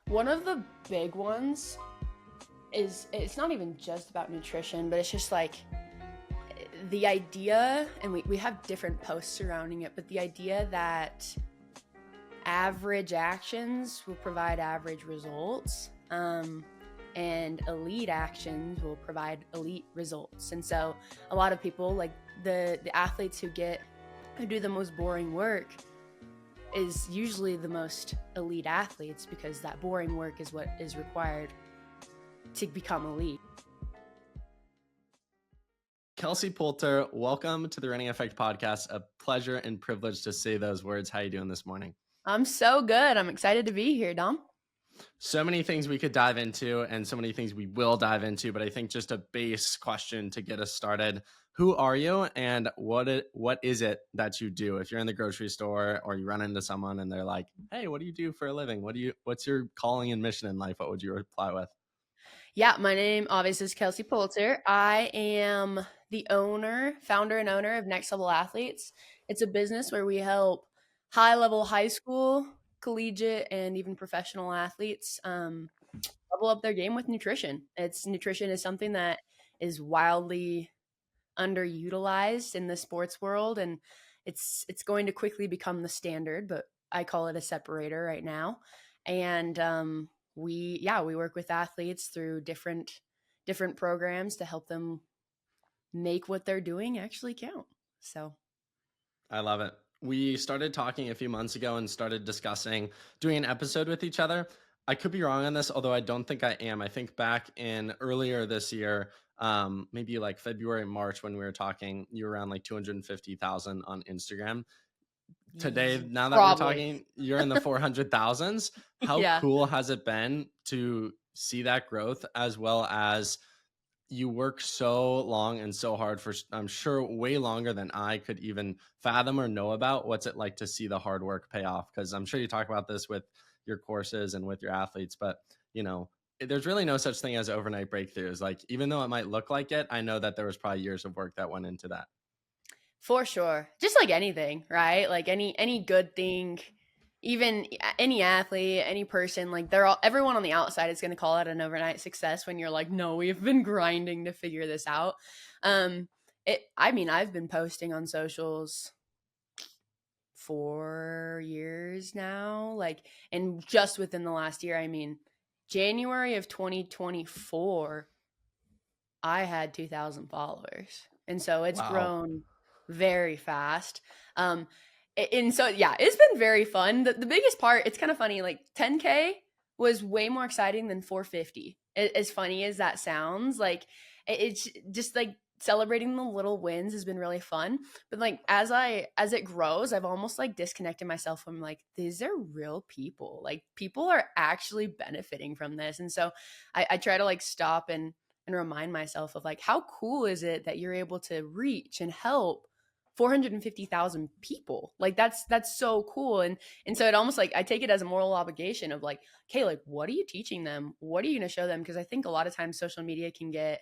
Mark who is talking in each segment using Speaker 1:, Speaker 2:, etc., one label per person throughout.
Speaker 1: One of the big ones is it's not even just about nutrition, but it's just like the idea, and we have different posts surrounding it, but the idea that average actions will provide average results, and elite actions will provide elite results. And so a lot of people, like the athletes who do the most boring work, is usually the most elite athletes, because that boring work is what is required to become elite.
Speaker 2: Kelsey Poulter, welcome to the Running Effect podcast. A pleasure and privilege to say those words. How are you doing this morning?
Speaker 1: I'm so good. I'm excited to be here, Dom.
Speaker 2: So many things we could dive into and so many things we will dive into, but I think just a base question to get us started. Who are you and what is it that you do? If you're in the grocery store or you run into someone and they're like, hey, what do you do for a living? What's your calling and mission in life? What would you reply with?
Speaker 1: Yeah, my name obviously is Kelsey Poulter. I am the founder and owner of Next Level Athletes. It's a business where we help high-level high school, collegiate, and even professional athletes level up their game with nutrition. Nutrition is something that is wildly underutilized in the sports world, and it's going to quickly become the standard, but I call it a separator right now. And we work with athletes through different programs to help them make what they're doing actually count. So
Speaker 2: I love it. We started talking a few months ago and started discussing doing an episode with each other. I could be wrong on this, although I don't think I am. I think back in earlier this year, maybe like February, March, when we were talking, you were around like 250,000 on Instagram. Today, now that we're talking, you're in the 400,000s. How
Speaker 1: Yeah.
Speaker 2: cool has it been to see that growth, as well as you work so long and so hard for, I'm sure, way longer than I could even fathom or know about? What's it like to see the hard work pay off? Because I'm sure you talk about this with your courses and with your athletes, but there's really no such thing as overnight breakthroughs. Like, even though it might look like it, I know that there was probably years of work that went into that.
Speaker 1: For sure. Just like anything, right? Like any good thing, even any athlete, any person, like everyone on the outside is going to call it an overnight success when you're like, no, we've been grinding to figure this out. I've been posting on socials 4 years now, like, and just within the last year, January of 2024, I had 2,000 followers. And so it's grown very fast. And so, yeah, it's been very fun. The biggest part, it's kind of funny, like 10K was way more exciting than 450. As funny as that sounds, like it's just like celebrating the little wins has been really fun. But like as it grows, I've almost like disconnected myself from like, these are real people. Like people are actually benefiting from this. And so I try to like stop and remind myself of like, how cool is it that you're able to reach and help 450,000 people? Like that's so cool. And so it almost like I take it as a moral obligation of like, okay, like what are you teaching them? What are you going to show them? Because I think a lot of times social media can get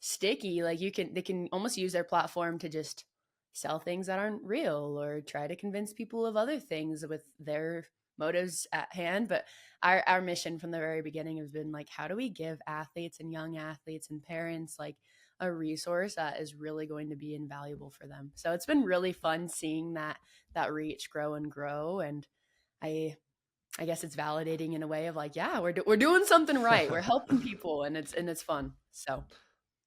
Speaker 1: sticky. Like they can almost use their platform to just sell things that aren't real or try to convince people of other things with their motives at hand. But our mission from the very beginning has been like, how do we give athletes and young athletes and parents like a resource that is really going to be invaluable for them? So it's been really fun seeing that reach grow and grow. And I guess it's validating in a way of like, yeah, we're doing something right. We're helping people, and it's fun. So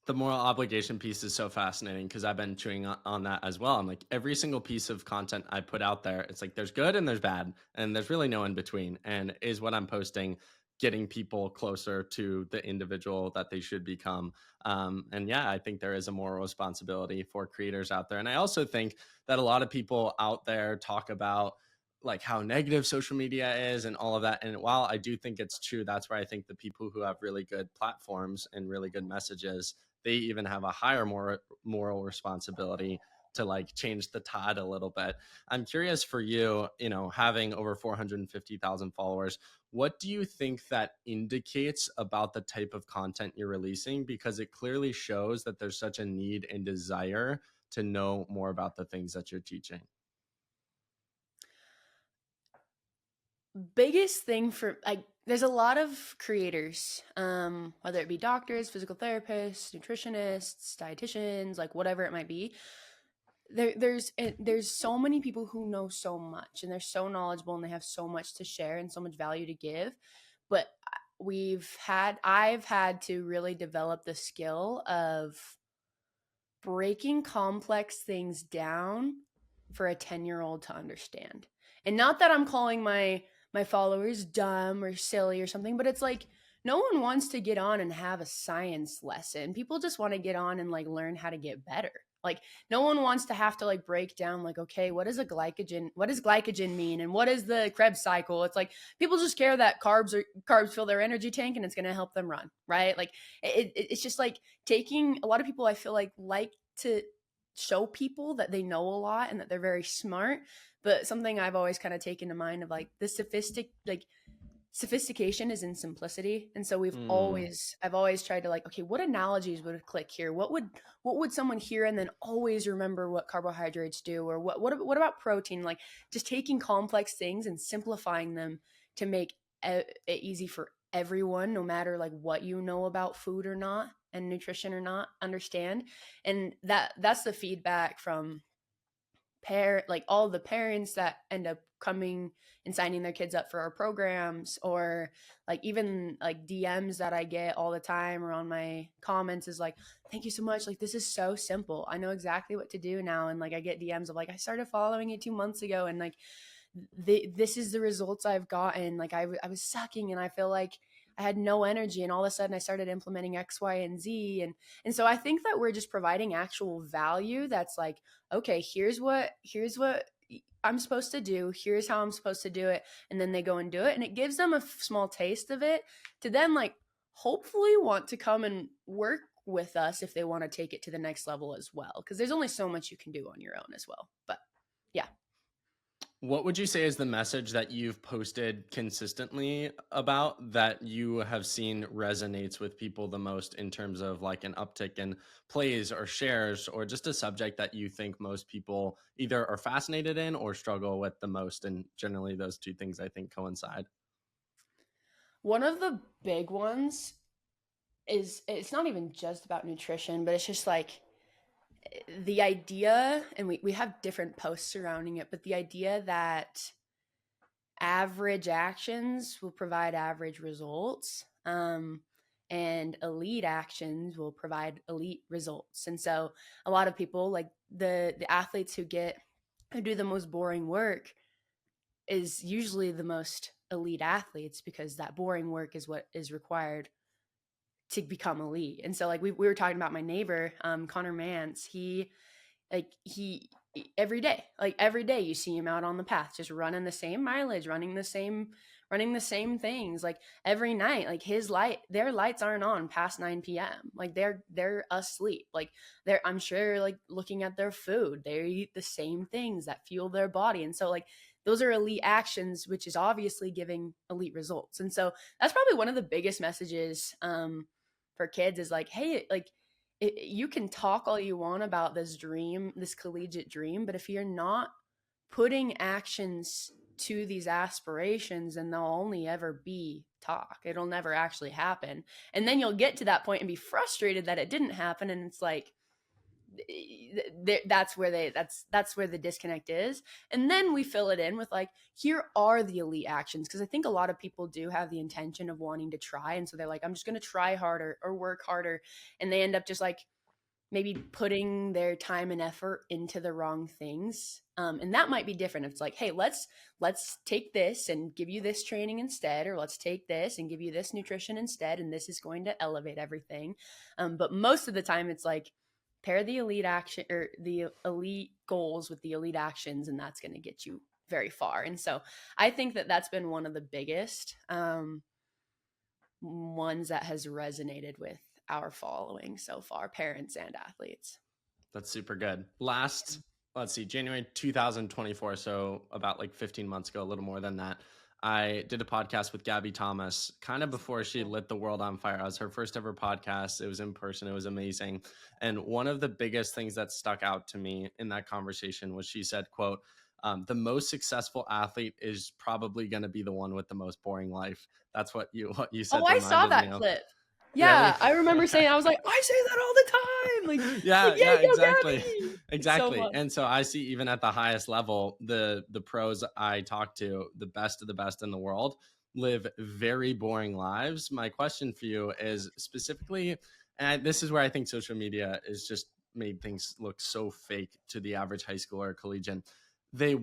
Speaker 2: The moral obligation piece is so fascinating because I've been chewing on that as well. I'm like, every single piece of content I put out there, it's like there's good and there's bad, and there's really no in between. And is what I'm posting getting people closer to the individual that they should become? And yeah, I think there is a moral responsibility for creators out there. And I also think that a lot of people out there talk about like how negative social media is and all of that. And while I do think it's true, that's where I think the people who have really good platforms and really good messages, they even have a higher moral responsibility to like change the tide a little bit. I'm curious for you, having over 450,000 followers, what do you think that indicates about the type of content you're releasing? Because it clearly shows that there's such a need and desire to know more about the things that you're teaching.
Speaker 1: Biggest thing for like There's a lot of creators, whether it be doctors, physical therapists, nutritionists, dietitians, like whatever it might be. There's so many people who know so much, and they're so knowledgeable, and they have so much to share and so much value to give. But I've had to really develop the skill of breaking complex things down for a 10-year-old to understand. And not that I'm calling my followers dumb or silly or something, but it's like no one wants to get on and have a science lesson. People just want to get on and like learn how to get better. Like no one wants to have to like break down like, okay, what does glycogen mean, and what is the Krebs cycle? It's like people just care that carbs fill their energy tank and it's going to help them run, right? Like it's just like taking a lot of people, I feel like to show people that they know a lot and that they're very smart. But something I've always kind of taken to mind of like the sophistication is in simplicity. And so I've always tried to like, okay, what analogies would click here? What would someone hear and then always remember what carbohydrates do, or what about protein? Like just taking complex things and simplifying them to make it easy for everyone, no matter like what you know about food or not, and nutrition or not, understand. And that's the feedback from like all the parents that end up coming and signing their kids up for our programs, or like even like DMs that I get all the time around my comments is like, thank you so much, like this is so simple, I know exactly what to do now. And like I get DMs of like, I started following it 2 months ago, and like this is the results I've gotten. Like I was sucking and I feel like I had no energy, and all of a sudden I started implementing X, Y, and Z. And so I think that we're just providing actual value that's like, okay, here's what I'm supposed to do, here's how I'm supposed to do it, and then they go and do it, and it gives them a small taste of it to then like hopefully want to come and work with us if they want to take it to the next level as well, because there's only so much you can do on your own as well. But yeah.
Speaker 2: What would you say is the message that you've posted consistently about that you have seen resonates with people the most in terms of like an uptick in plays or shares, or just a subject that you think most people either are fascinated in or struggle with the most? And generally those two things I think coincide.
Speaker 1: One of the big ones is, it's not even just about nutrition, but it's just like the idea, and we have different posts surrounding it, but the idea that average actions will provide average results, and elite actions will provide elite results. And so a lot of people, like the athletes who do the most boring work, is usually the most elite athletes, because that boring work is what is required to become elite. And so like we were talking about my neighbor, Connor Mance. He every day you see him out on the path, just running the same mileage, running the same things, like every night. Like their lights aren't on past 9 p.m. Like they're asleep. Like I'm sure, like looking at their food, they eat the same things that fuel their body. And so like those are elite actions, which is obviously giving elite results. And so that's probably one of the biggest messages for kids, is like, hey, like you can talk all you want about this dream, this collegiate dream, but if you're not putting actions to these aspirations, then they'll only ever be talk. It'll never actually happen. And then you'll get to that point and be frustrated that it didn't happen. And it's like, that's where the disconnect is. And then we fill it in with like, here are the elite actions, because I think a lot of people do have the intention of wanting to try, and so they're like, I'm just going to try harder or work harder, and they end up just like maybe putting their time and effort into the wrong things. And that might be different if it's like, hey, let's take this and give you this training instead, or let's take this and give you this nutrition instead, and this is going to elevate everything. But most of the time it's like, pair the elite action or the elite goals with the elite actions, and that's going to get you very far. And so I think that that's been one of the biggest ones that has resonated with our following so far, parents and athletes.
Speaker 2: That's super good. Let's see, January 2024, so about like 15 months ago, a little more than that, I did a podcast with Gabby Thomas kind of before she lit the world on fire. It was her first ever podcast. It was in person. It was amazing. And one of the biggest things that stuck out to me in that conversation was she said, quote, The most successful athlete is probably going to be the one with the most boring life. That's what you
Speaker 1: Oh,
Speaker 2: said
Speaker 1: I saw
Speaker 2: reminded me
Speaker 1: that
Speaker 2: of.
Speaker 1: clip.
Speaker 2: Really?
Speaker 1: Yeah, I remember saying, I was like, I say that all the time. Like,
Speaker 2: Yeah,
Speaker 1: yeah,
Speaker 2: yeah,
Speaker 1: go
Speaker 2: exactly.
Speaker 1: Gabby. It's so
Speaker 2: Exactly.
Speaker 1: fun.
Speaker 2: And so I see even at the highest level, the pros I talk to, the best of the best in the world, live very boring lives. My question for you is specifically, and this is where I think social media is just made things look so fake to the average high schooler or collegian. They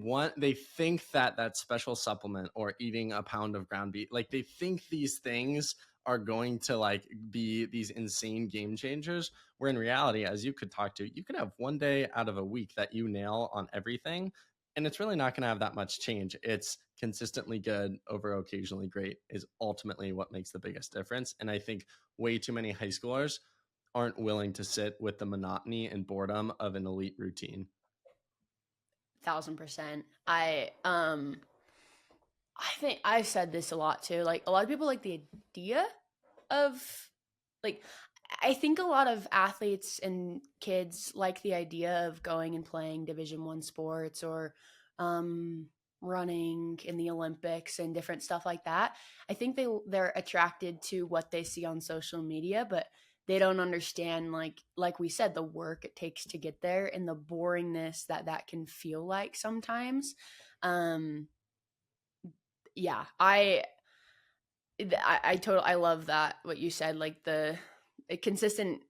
Speaker 2: think that that special supplement or eating a pound of ground beef, like they think these things are going to like be these insane game changers, where in reality, as you could talk to, you could have one day out of a week that you nail on everything, and it's really not going to have that much change. It's consistently good over occasionally great is ultimately what makes the biggest difference. And I think way too many high schoolers aren't willing to sit with the monotony and boredom of an elite routine.
Speaker 1: 1000%. I think I've said this a lot too. Like a lot of people like the idea of like I think a lot of athletes and kids like the idea of going and playing Division 1 sports or um running in the Olympics and different stuff like that. I think they're attracted to what they see on social media, but they don't understand like we said the work it takes to get there and the boringness that that can feel like sometimes. Um yeah, I love that what you said. Like the consistent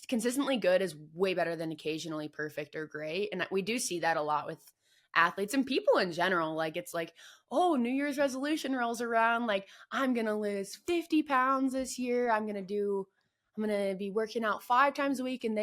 Speaker 1: consistently good is way better than occasionally perfect or great, and we do see that a lot with athletes and people in general. Like it's like, oh, New Year's resolution rolls around, like I'm gonna lose 50 pounds this year. I'm gonna be working out 5 times a week, and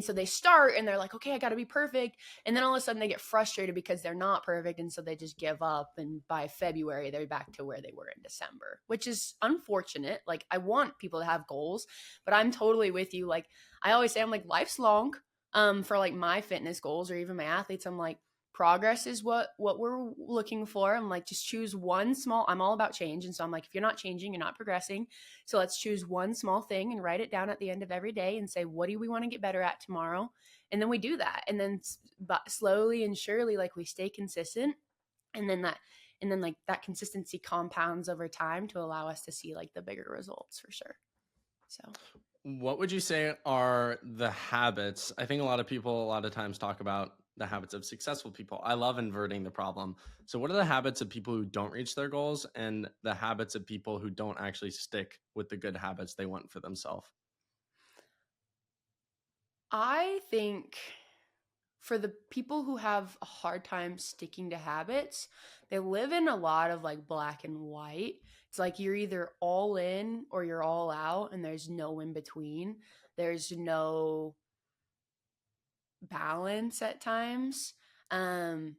Speaker 1: so they start and they're like, okay, I got to be perfect, and then all of a sudden they get frustrated because they're not perfect, and so they just give up, and by February they're back to where they were in December, which is unfortunate. Like I want people to have goals, but I'm totally with you. Like I always say, I'm like, life's long. For like my fitness goals or even my athletes, I'm like, progress is what we're looking for. I'm like, just choose one small, I'm all about change, and so I'm like, if you're not changing, you're not progressing. So let's choose one small thing and write it down at the end of every day and say, what do we want to get better at tomorrow? And then we do that. And then slowly and surely, like we stay consistent. And then like that consistency compounds over time to allow us to see like the bigger results for sure. So
Speaker 2: What would you say are the habits? I think a lot of people a lot of times talk about the habits of successful people. I love inverting the problem. So, what are the habits of people who don't reach their goals and the habits of people who don't actually stick with the good habits they want for themselves?
Speaker 1: I think for the people who have a hard time sticking to habits, they live in a lot of like black and white. It's like you're either all in or you're all out, and there's no in between. There's no balance at times. Um,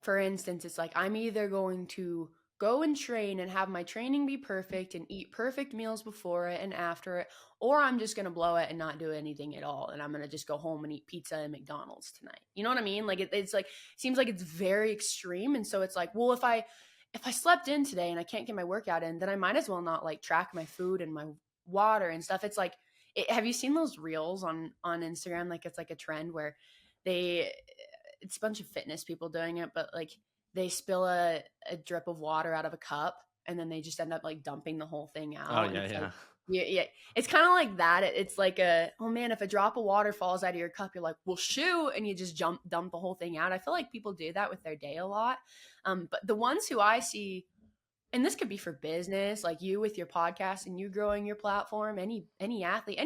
Speaker 1: for instance, it's like I'm either going to go and train and have my training be perfect and eat perfect meals before it and after it, or I'm just going to blow it and not do anything at all. And I'm going to just go home and eat pizza and McDonald's tonight. You know what I mean? Like it's like, seems like it's very extreme. And so it's like, well, if I slept in today and I can't get my workout in, then I might as well not like track my food and my water and stuff. It's like, have you seen those reels on Instagram? Like it's like a trend where they it's a bunch of fitness people doing it, but like they spill a drip of water out of a cup and then they just end up like dumping the whole thing
Speaker 2: Oh,
Speaker 1: out. And
Speaker 2: yeah,
Speaker 1: it's like,
Speaker 2: yeah.
Speaker 1: yeah, it's kind of like that. It's like oh man, if a drop of water falls out of your cup, you're like, well, shoot. And you just dump the whole thing out. I feel like people do that with their day a lot. But the ones who I see, and this could be for business, like you with your podcast and you growing your platform, any athlete,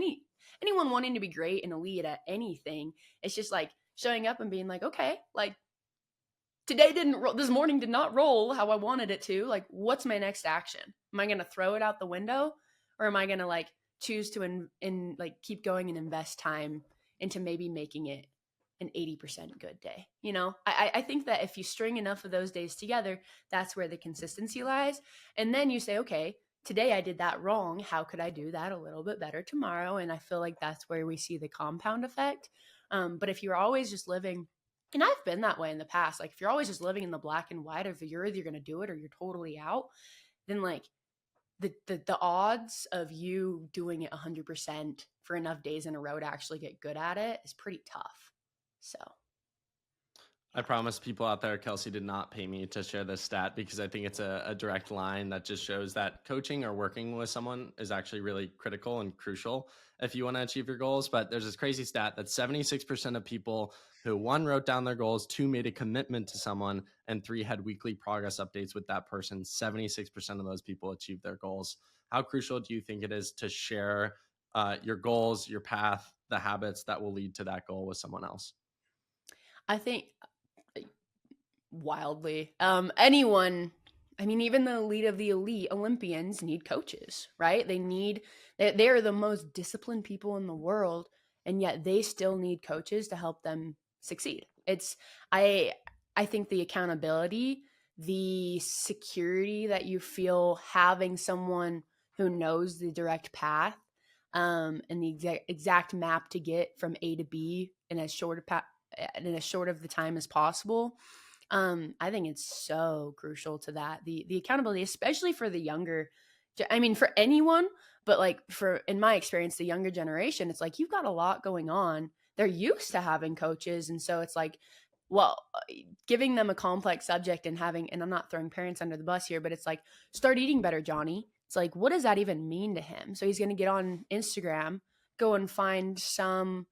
Speaker 1: anyone wanting to be great and elite at anything, it's just like showing up and being like, okay, like today didn't roll, this morning did not roll how I wanted it to. Like, what's my next action? Am I going to throw it out the window, or am I going to like choose to like keep going and invest time into maybe making it an 80% good day? You know, I think that if you string enough of those days together, that's where the consistency lies. And then you say, okay, today I did that wrong. How could I do that a little bit better tomorrow? And I feel like that's where we see the compound effect. But if you're always just living, and I've been that way in the past, like if you're always just living in the black and white, if you're either going to do it or you're totally out, then like the odds of you doing it 100% for enough days in a row to actually get good at it is pretty tough. So
Speaker 2: I promise people out there, Kelsey did not pay me to share this stat because I think it's a direct line that just shows that coaching or working with someone is actually really critical and crucial if you want to achieve your goals. But there's this crazy stat that 76% of people who, one, wrote down their goals, two, made a commitment to someone, and three, had weekly progress updates with that person, 76% of those people achieved their goals. How crucial do you think it is to share your goals, your path, the habits that will lead to that goal with someone else?
Speaker 1: I think wildly. Anyone, I mean, even the elite of the elite Olympians need coaches, right? They are the most disciplined people in the world, and yet they still need coaches to help them succeed. I, I think the accountability, the security that you feel having someone who knows the direct path, and the exact map to get from A to B in as short of the time as possible. I think it's so crucial to that. The accountability, especially for the younger, I mean, for anyone, but like for, in my experience, the younger generation, it's like, you've got a lot going on. They're used to having coaches. And so it's like, well, giving them a complex subject and having, and I'm not throwing parents under the bus here, but it's like, start eating better, Johnny. It's like, what does that even mean to him? So he's going to get on Instagram, go and find some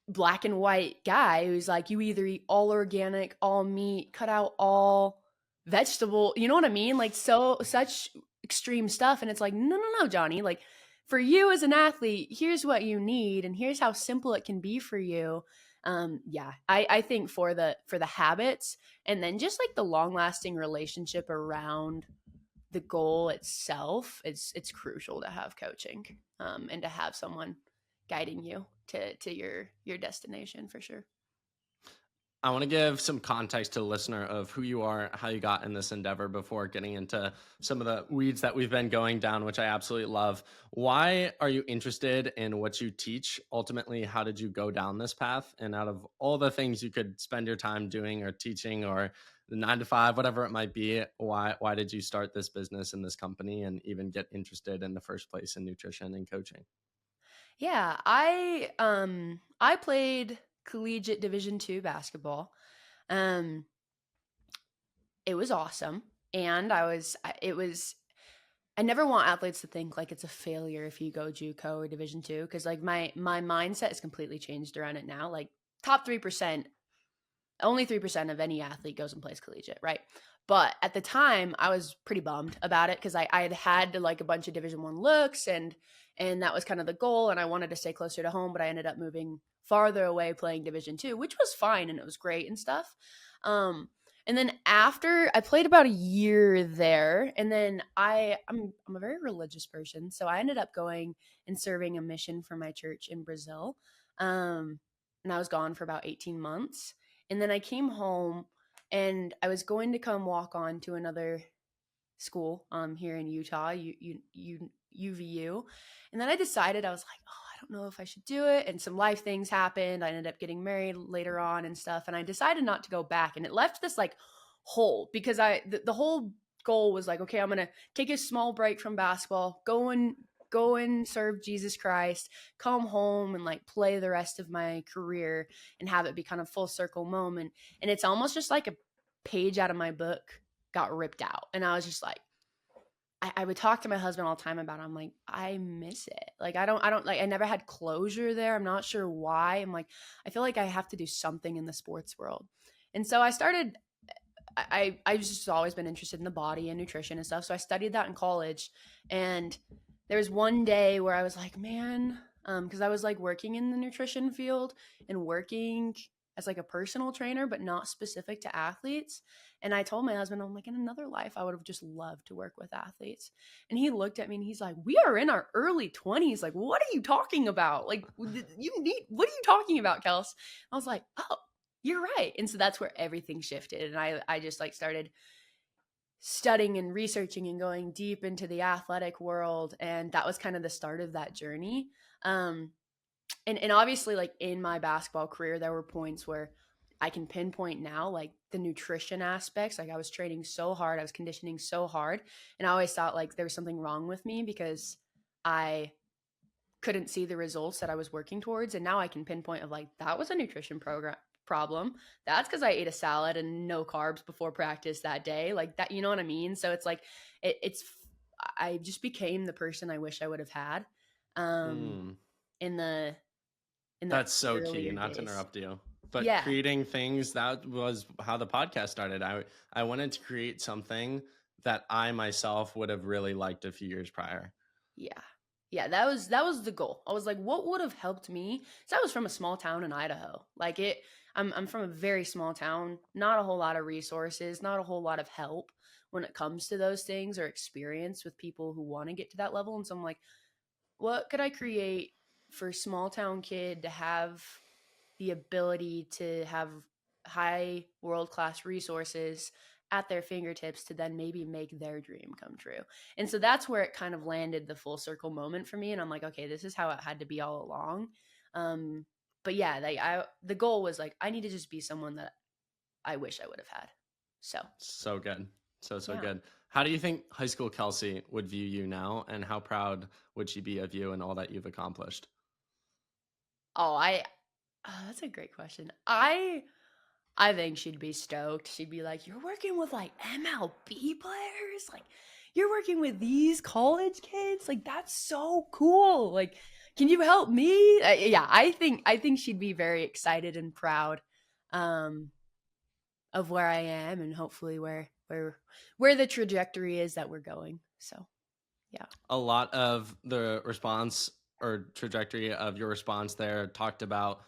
Speaker 1: black and white guy who's like, you either eat all organic, all meat, cut out all vegetable, you know what I mean? Like, so such extreme stuff. And it's like, no, no, no, Johnny, like, for you as an athlete, here's what you need, and here's how simple it can be for you. Yeah, I think for the habits, and then just like the long lasting relationship around the goal itself, it's crucial to have coaching, and to have someone guiding you to your destination, for sure.
Speaker 2: I want to give some context to the listener of who you are, how you got in this endeavor before getting into some of the weeds that we've been going down, which I absolutely love. Why are you interested in what you teach? Ultimately, how did you go down this path? And out of all the things you could spend your time doing or teaching, or the 9 to 5, whatever it might be, why did you start this business and this company and even get interested in the first place in nutrition and coaching?
Speaker 1: Yeah, I played collegiate Division II basketball. Um, it was awesome, and I never want athletes to think like it's a failure if you go JUCO or Division II, because like my mindset is completely changed around it now. Like, top 3%, only 3% of any athlete goes and plays collegiate, right? But at the time, I was pretty bummed about it because I had like a bunch of Division I looks, and that was kind of the goal, and I wanted to stay closer to home, but I ended up moving farther away playing Division II, which was fine and it was great and stuff. Um, and then after I played about a year there, and then I'm a very religious person, so I ended up going and serving a mission for my church in Brazil. And I was gone for about 18 months. And then I came home, and I was going to come walk on to another school here in Utah, UVU. And then I decided, I was like, oh, I don't know if I should do it. And some life things happened. I ended up getting married later on and stuff. And I decided not to go back. And it left this like hole, because the whole goal was like, okay, I'm going to take a small break from basketball, go and serve Jesus Christ, come home and like play the rest of my career and have it be kind of full circle moment. And it's almost just like a page out of my book got ripped out. And I was just like, I would talk to my husband all the time about it. I'm like, I miss it. Like, I don't like, I never had closure there. I'm not sure why. I'm like, I feel like I have to do something in the sports world. And so I started, I just always been interested in the body and nutrition and stuff. So I studied that in college. And there was one day where I was like, man, because I was like working in the nutrition field and working as like a personal trainer, but not specific to athletes. And I told my husband, I'm like, in another life, I would have just loved to work with athletes. And he looked at me and he's like, we are in our early 20s. Like, what are you talking about? Like, what are you talking about, Kels? I was like, oh, you're right. And so that's where everything shifted. And I just like started studying and researching and going deep into the athletic world. And that was kind of the start of that journey. And obviously, like, in my basketball career, there were points where I can pinpoint now, like, the nutrition aspects. Like, I was training so hard, I was conditioning so hard, and I always thought like there was something wrong with me because I couldn't see the results that I was working towards. And now I can pinpoint of like, that was a nutrition problem. That's because I ate a salad and no carbs before practice that day. Like that, you know what I mean? So it's like, it's, I just became the person I wish I would have had um,
Speaker 2: Mm.
Speaker 1: in the
Speaker 2: That's so key,
Speaker 1: earlier
Speaker 2: not to
Speaker 1: days.
Speaker 2: interrupt you. But
Speaker 1: Yeah.
Speaker 2: creating things, that was how the podcast started. I wanted to create something that I myself would have really liked a few years prior.
Speaker 1: Yeah. Yeah, that was the goal. I was like, what would have helped me? So I was from a small town in Idaho. Like I'm from a very small town, not a whole lot of resources, not a whole lot of help when it comes to those things or experience with people who want to get to that level. And so I'm like, what could I create for a small town kid to have the ability to have high world class resources at their fingertips to then maybe make their dream come true. And so that's where it kind of landed the full circle moment for me. And I'm like, okay, this is how it had to be all along. But yeah, the goal was like, I need to just be someone that I wish I would have had. So
Speaker 2: So good. So
Speaker 1: yeah.
Speaker 2: good. How do you think high school Kelsey would view you now, and how proud would she be of you and all that you've accomplished?
Speaker 1: Oh, that's a great question. I think she'd be stoked. She'd be like, "You're working with like MLB players? Like you're working with these college kids? Like that's so cool. Like can you help me?" Yeah, I think she'd be very excited and proud um of where I am and hopefully where the trajectory is that we're going. So, yeah.
Speaker 2: A lot of the response or trajectory of your response there talked about,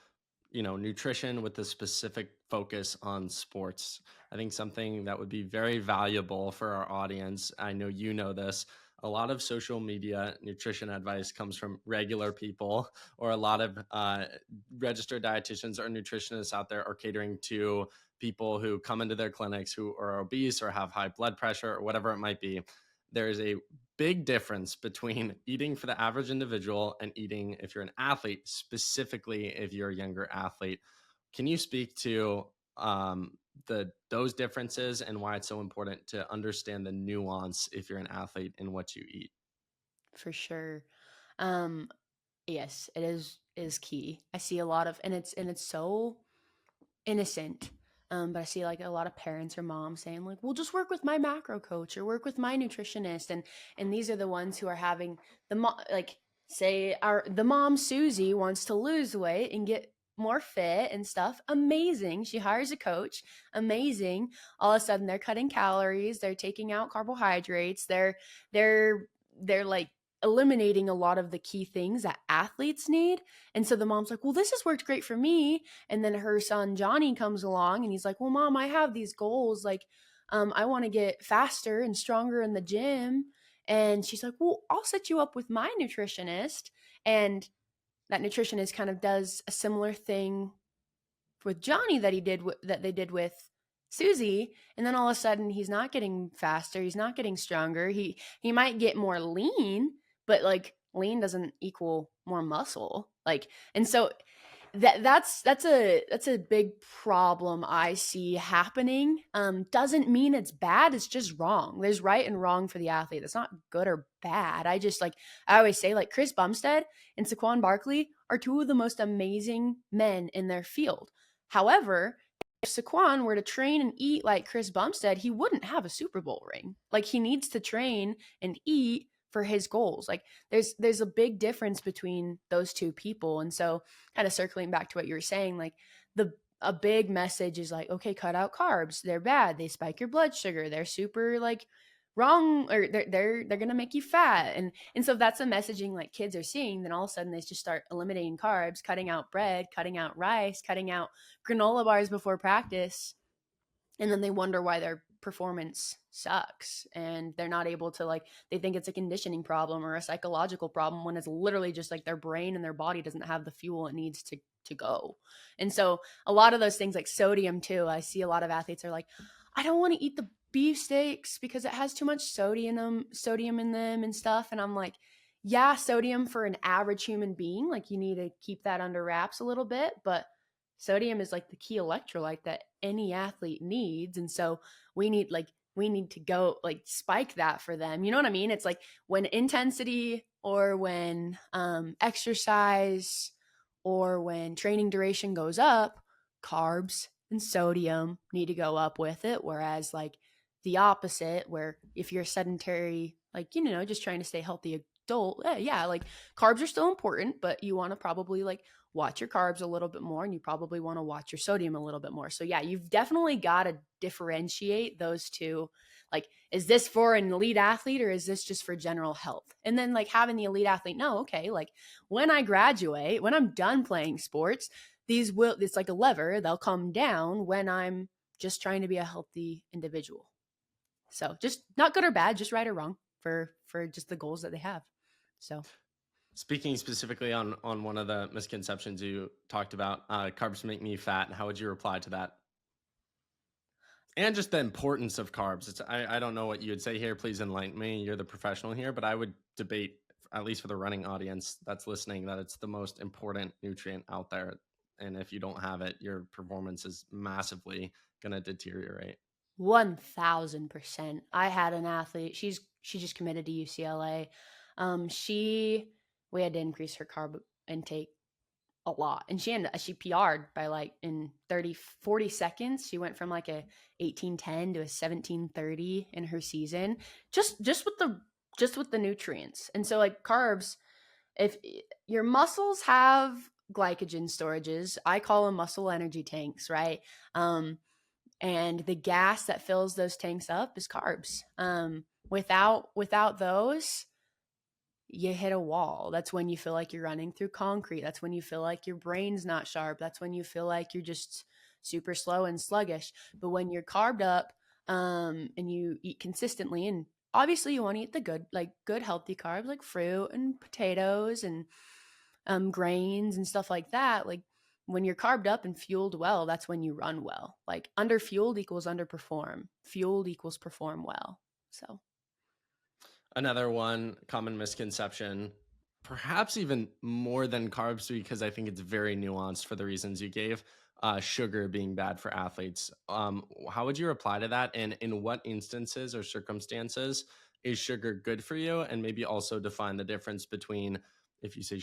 Speaker 2: nutrition with a specific focus on sports. I think something that would be very valuable for our audience. I know you know this. A lot of social media nutrition advice comes from regular people, or a lot of registered dietitians or nutritionists out there are catering to people who come into their clinics who are obese or have high blood pressure or whatever it might be. There is a big difference between eating for the average individual and eating if you're an athlete, specifically if you're a younger athlete. Can you speak to those differences and why it's so important to understand the nuance if you're an athlete in what you eat?
Speaker 1: For sure. Um yes, it is key. I see a lot of and it's so innocent. But I see like a lot of parents or moms saying like, "Well, just work with my macro coach or work with my nutritionist," and these are the ones who are having like say the mom Susie wants to lose weight and get more fit and stuff. Amazing. She hires a coach. Amazing. All of a sudden they're cutting calories, they're taking out carbohydrates, they're they're like eliminating a lot of the key things that athletes need. And so the mom's like, "Well, this has worked great for me." And then her son Johnny comes along and he's like, "Well, mom, I have these goals. Like, I want to get faster and stronger in the gym." And she's like, "Well, I'll set you up with my nutritionist." And that nutritionist kind of does a similar thing with Johnny that they did with Susie. And then all of a sudden he's not getting faster, he's not getting stronger. He might get more lean, but like lean doesn't equal more muscle. Like, and so that's a big problem I see happening. Doesn't mean it's bad, it's just wrong. There's right and wrong for the athlete. It's not good or bad. I always say like Chris Bumstead and Saquon Barkley are two of the most amazing men in their field. However, if Saquon were to train and eat like Chris Bumstead, he wouldn't have a Super Bowl ring. Like he needs to train and eat for his goals. Like there's a big difference between those two people. And so kind of circling back to what you were saying, like the a big message is like, okay, cut out carbs. They're bad. They spike your blood sugar. They're super like wrong, or they're gonna make you fat. And so if that's the messaging like kids are seeing, then all of a sudden they just start eliminating carbs, cutting out bread, cutting out rice, cutting out granola bars before practice, and then they wonder why their performance sucks and they're not able to like they think it's a conditioning problem or a psychological problem when it's literally just like their brain and their body doesn't have the fuel it needs to go. And so a lot of those things like sodium too, I see a lot of athletes are like, "I don't want to eat the beef steaks because it has too much sodium in them and stuff." And I'm like, yeah, sodium for an average human being, like you need to keep that under wraps a little bit, but sodium is like the key electrolyte that any athlete needs. And so we need to go like spike that for them. You know what I mean? It's like when intensity or when exercise or when training duration goes up, carbs and sodium need to go up with it. Whereas like the opposite, where if you're sedentary, like, just trying to stay healthy adult, yeah, like carbs are still important, but you want to probably like watch your carbs a little bit more, and you probably want to watch your sodium a little bit more. So yeah, you've definitely got to differentiate those two. Like, is this for an elite athlete or is this just for general health? And then like having the elite athlete know, okay, like when I graduate, when I'm done playing sports, it's like a lever, they'll come down when I'm just trying to be a healthy individual. So just not good or bad, just right or wrong for just the goals that they have. So
Speaker 2: speaking specifically on one of the misconceptions you talked about, carbs make me fat. How would you reply to that? And just the importance of carbs. I don't know what you would say here. Please enlighten me. You're the professional here, but I would debate, at least for the running audience that's listening, that it's the most important nutrient out there. And if you don't have it, your performance is massively going to deteriorate.
Speaker 1: 1000%. I had an athlete. She just committed to UCLA. We had to increase her carb intake a lot, and she PR'd by like in 40 seconds. She went from like a 18:10 to a 17:30 in her season, just with the nutrients. And so like carbs, if your muscles have glycogen storages, I call them muscle energy tanks, right? And the gas that fills those tanks up is carbs. Without those, you hit a wall. That's when you feel like you're running through concrete. That's when you feel like your brain's not sharp. That's when you feel like you're just super slow and sluggish. But when you're carved up, and you eat consistently, and obviously you want to eat the good healthy carbs like fruit and potatoes and grains and stuff like that. Like when you're carved up and fueled well, that's when you run well. Like underfueled equals underperform. Fueled equals perform well. So
Speaker 2: another one common misconception, perhaps even more than carbs, because I think it's very nuanced for the reasons you gave, sugar being bad for athletes. How would you reply to that? And in what instances or circumstances is sugar good for you? And maybe also define the difference between, if you say,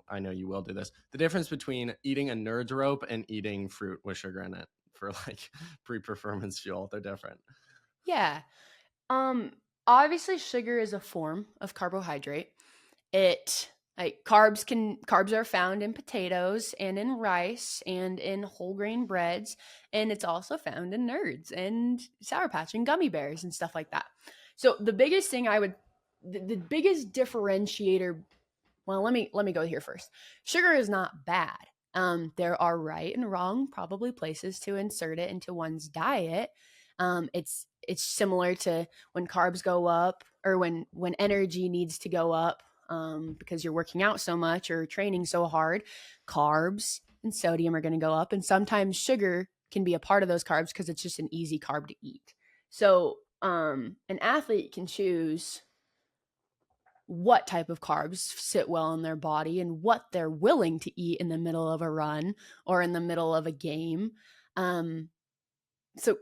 Speaker 2: I know you will do this, the difference between eating a nerd's rope and eating fruit with sugar in it for like pre-performance fuel. They're different.
Speaker 1: yeah. Obviously sugar is a form of carbohydrate. Carbs are found in potatoes and in rice and in whole grain breads, and it's also found in nerds and Sour Patch and gummy bears and stuff like that. So the biggest thing the biggest differentiator, well, let me go here first. Sugar is not bad. There are right and wrong probably places to insert it into one's diet. It's similar to when carbs go up, or when energy needs to go up, because you're working out so much or training so hard. Carbs and sodium are going to go up, and sometimes sugar can be a part of those carbs because it's just an easy carb to eat. So an athlete can choose what type of carbs sit well in their body and what they're willing to eat in the middle of a run or in the middle of a game. So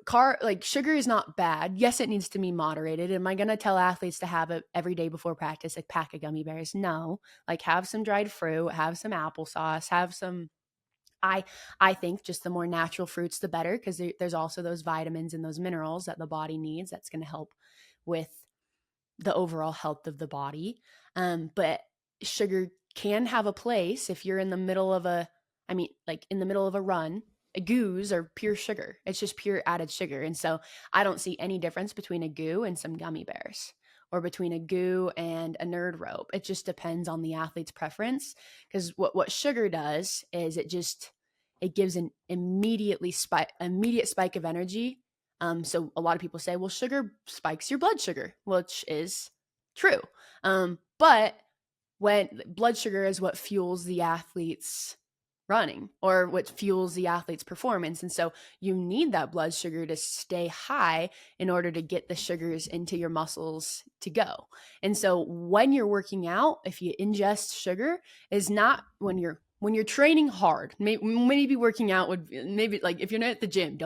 Speaker 1: sugar is not bad. Yes, it needs to be moderated. Am I going to tell athletes to have it every day before practice, a pack of gummy bears? No. Like have some dried fruit, have some applesauce, have some, I think just the more natural fruits, the better, because there's also those vitamins and those minerals that the body needs. That's going to help with the overall health of the body. But sugar can have a place if you're in the middle of in the middle of a run. Goos are pure sugar. It's just pure added sugar. And so I don't see any difference between a goo and some gummy bears, or between a goo and a nerd rope. It just depends on the athlete's preference, because what sugar does is it gives an immediate spike of energy. So a lot of people say, well, sugar spikes your blood sugar, which is true. But when blood sugar is what fuels the athlete's running, or what fuels the athlete's performance. And so you need that blood sugar to stay high in order to get the sugars into your muscles to go. And so when you're working out, if you ingest sugar, is not when you're training hard. Maybe working out maybe like if you're not at the gym,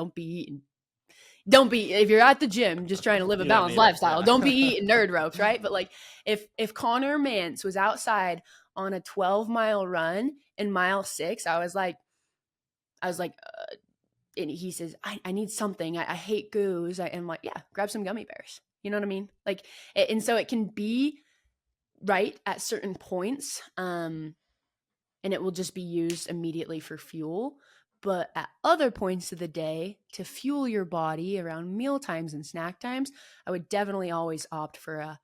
Speaker 1: if you're at the gym just trying to live a balanced lifestyle, don't be eating nerd ropes, right? But like if Connor Mantz was outside on a 12-mile run in mile 6, I was like, and he says, I need something. I hate goos. I'm like, yeah, grab some gummy bears. You know what I mean? Like, and so it can be right at certain points. And it will just be used immediately for fuel. But at other points of the day, to fuel your body around meal times and snack times, I would definitely always opt for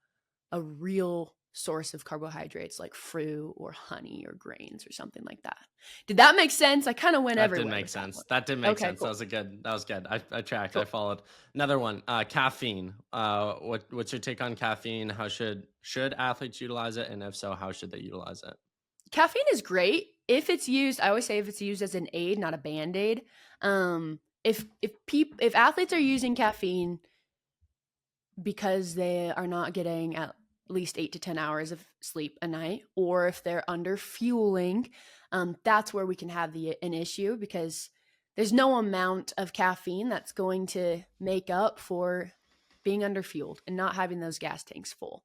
Speaker 1: a real source of carbohydrates like fruit or honey or grains or something like that. Did that make sense? I kind of went
Speaker 2: That did
Speaker 1: everywhere
Speaker 2: make
Speaker 1: with that
Speaker 2: sense.
Speaker 1: one.
Speaker 2: That did make
Speaker 1: Okay,
Speaker 2: sense. That
Speaker 1: cool.
Speaker 2: was a good. That was good. I tracked. I
Speaker 1: Cool.
Speaker 2: followed. Another one. Caffeine. What's your take on caffeine? How should athletes utilize it, and if so, how should they utilize it?
Speaker 1: Caffeine is great if it's used. I always say if it's used as an aid, not a band-aid. If athletes are using caffeine because they are not getting at least 8 to 10 hours of sleep a night, or if they're under fueling, that's where we can have an issue, because there's no amount of caffeine that's going to make up for being under fueled and not having those gas tanks full.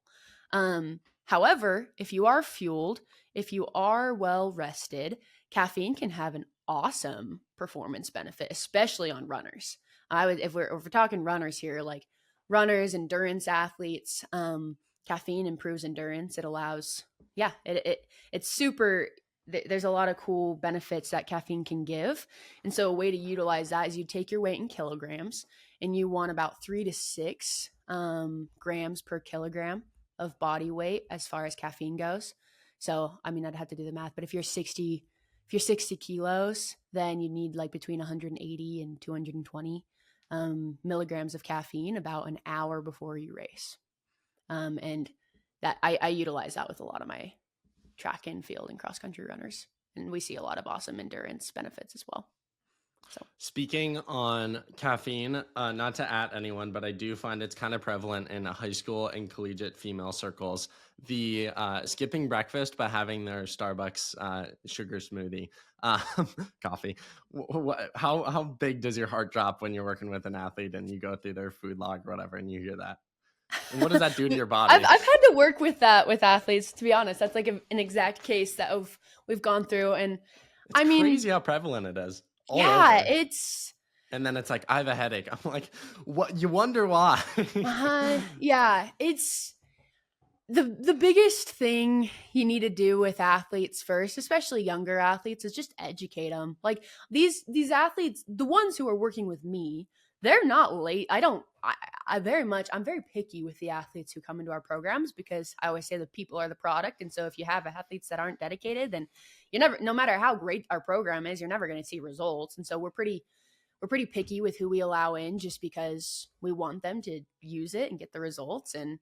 Speaker 1: However, if you are fueled, if you are well rested, caffeine can have an awesome performance benefit, especially on runners. If we're talking runners here, like runners, endurance athletes, caffeine improves endurance. It allows, yeah, it's super. There's a lot of cool benefits that caffeine can give. And so a way to utilize that is you take your weight in kilograms, and you want about 3 to 6 grams per kilogram of body weight as far as caffeine goes. So, I mean, I'd have to do the math, but if you're 60 kilos, then you need like between 180 and 220 milligrams of caffeine about an hour before you race. And that I utilize that with a lot of my track and field and cross country runners. And we see a lot of awesome endurance benefits as well. So
Speaker 2: Speaking on caffeine, not to at anyone, but I do find it's kind of prevalent in high school and collegiate female circles. The skipping breakfast but having their Starbucks sugar smoothie, coffee. How big does your heart drop when you're working with an athlete and you go through their food log or whatever and you hear that? And what does that do to your
Speaker 1: I've
Speaker 2: body?
Speaker 1: had to work with that with athletes, to be honest. That's like an exact case that we've gone through. And
Speaker 2: It's
Speaker 1: I mean,
Speaker 2: crazy how prevalent it is all
Speaker 1: yeah,
Speaker 2: over.
Speaker 1: it's
Speaker 2: And then it's like, I have a headache. I'm like, what? You wonder why.
Speaker 1: yeah, it's the biggest thing you need to do with athletes first, especially younger athletes, is just educate them. Like these athletes, the ones who are working with me, they're not late. I very much, I'm very picky with the athletes who come into our programs, because I always say the people are the product. And so if you have athletes that aren't dedicated, then no matter how great our program is, you're never going to see results. And so we're pretty picky with who we allow in, just because we want them to use it and get the results and